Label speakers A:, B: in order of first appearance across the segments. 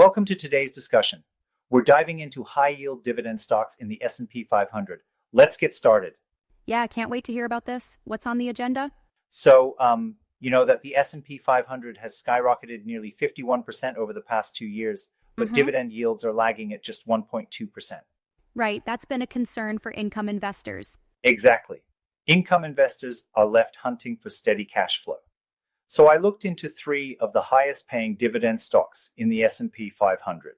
A: Welcome to today's discussion. We're diving into high-yield dividend stocks in the S&P 500. Let's get started.
B: Yeah, can't wait to hear about this. What's on the agenda?
A: So, you know that the S&P 500 has skyrocketed nearly 51% over the past 2 years, but
B: Mm-hmm.
A: dividend yields are lagging at just 1.2%.
B: Right, that's been a concern for income investors.
A: Exactly. Income investors are left hunting for steady cash flow. So I looked into three of the highest paying dividend stocks in the S&P 500.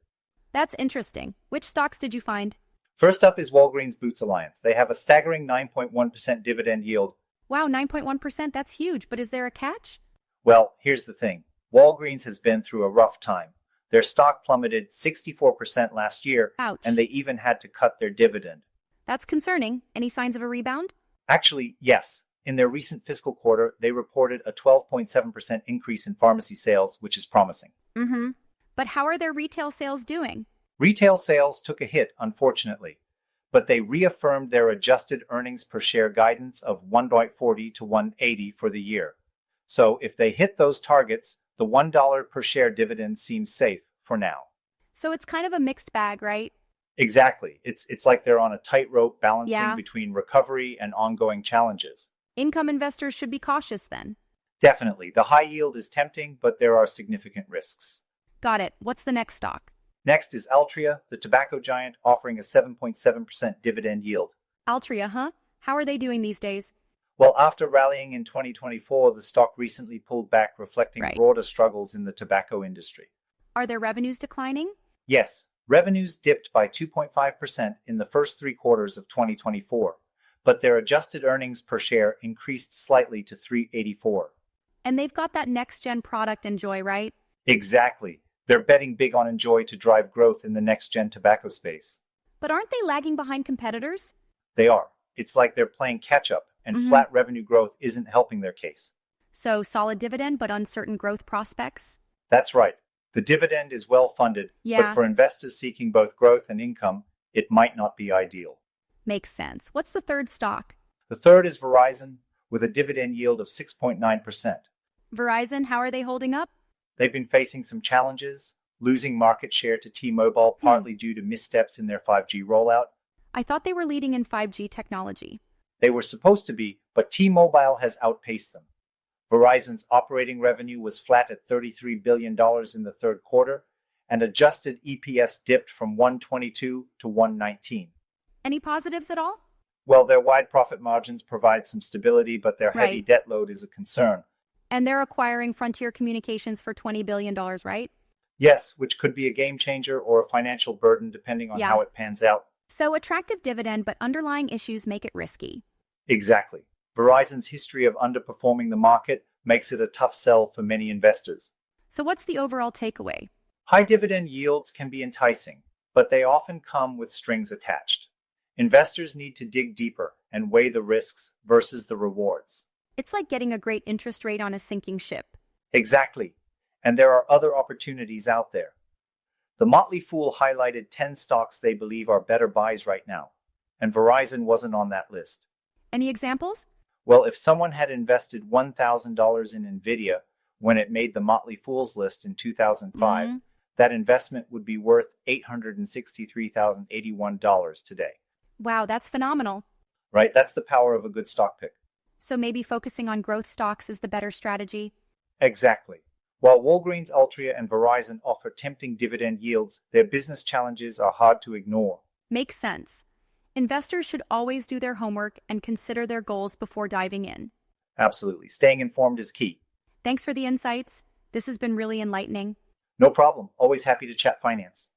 B: That's interesting. Which stocks did you find?
A: First up is Walgreens Boots Alliance. They have a staggering 9.1% dividend yield.
B: Wow, 9.1%, that's huge, but is there a catch?
A: Well, here's the thing. Walgreens has been through a rough time. Their stock plummeted 64% last year, and
B: Ouch.
A: they even had to cut their dividend.
B: That's concerning. Any signs of a rebound?
A: Actually, yes. In their recent fiscal quarter, they reported a 12.7% increase in pharmacy sales, which is promising.
B: Mm-hmm. But how are their retail sales doing?
A: Retail sales took a hit, unfortunately, but they reaffirmed their adjusted earnings per share guidance of 1.40 to 180 for the year. So if they hit those targets, the $1 per share dividend seems safe for now.
B: So it's kind of a mixed bag, right?
A: Exactly. It's like they're on a tightrope balancing
B: Yeah.
A: between recovery and ongoing challenges.
B: Income investors should be cautious then.
A: Definitely. The high yield is tempting, but there are significant risks.
B: Got it. What's the next stock?
A: Next is Altria, the tobacco giant, offering a 7.7% dividend yield.
B: Altria, huh? How are they doing these days?
A: Well, after rallying in 2024, the stock recently pulled back, reflecting
B: Right.
A: broader struggles in the tobacco industry.
B: Are their revenues declining?
A: Yes, revenues dipped by 2.5% in the first three quarters of 2024, but their adjusted earnings per share increased slightly to 384.
B: And they've got that next gen product Enjoy, right?
A: Exactly. They're betting big on Enjoy to drive growth in the next-gen tobacco space.
B: But aren't they lagging behind competitors?
A: They are. It's like they're playing catch-up, and
B: Mm-hmm.
A: flat revenue growth isn't helping their case.
B: So solid dividend, but uncertain growth prospects?
A: That's right. The dividend is well funded, but
B: Yeah,
A: for investors seeking both growth and income, it might not be ideal.
B: makes sense. What's the third stock?
A: The third is Verizon, with a dividend yield of 6.9%.
B: Verizon, how are they holding up?
A: They've been facing some challenges, losing market share to T-Mobile
B: Hmm,
A: partly due to missteps in their 5G rollout.
B: I thought they were leading in 5G technology.
A: They were supposed to be, but T-Mobile has outpaced them. Verizon's operating revenue was flat at $33 billion in the third quarter, and adjusted EPS dipped from 122 to 119.
B: Any positives at all?
A: Well, their wide profit margins provide some stability, but their heavy
B: Right.
A: debt load is a concern.
B: And they're acquiring Frontier Communications for $20 billion, right?
A: Yes, which could be a game changer or a financial burden depending on
B: Yeah.
A: how it pans out.
B: So attractive dividend, but underlying issues make it risky.
A: Exactly. Verizon's history of underperforming the market makes it a tough sell for many investors.
B: So what's the overall takeaway?
A: High dividend yields can be enticing, but they often come with strings attached. Investors need to dig deeper and weigh the risks versus the rewards.
B: It's like getting a great interest rate on a sinking ship.
A: Exactly. And there are other opportunities out there. The Motley Fool highlighted 10 stocks they believe are better buys right now, and Verizon wasn't on that list.
B: Any examples?
A: Well, if someone had invested $1,000 in Nvidia when it made the Motley Fool's list in 2005,
B: Mm-hmm.
A: that investment would be worth $863,081 today.
B: Wow, that's phenomenal.
A: Right? That's the power of a good stock pick.
B: So maybe focusing on growth stocks is the better strategy.
A: Exactly. While Walgreens, Altria, and Verizon offer tempting dividend yields, their business challenges are hard to ignore.
B: Makes sense. Investors should always do their homework and consider their goals before diving in.
A: Absolutely. Staying informed is key.
B: Thanks for the insights. This has been really enlightening.
A: No problem. Always happy to chat finance.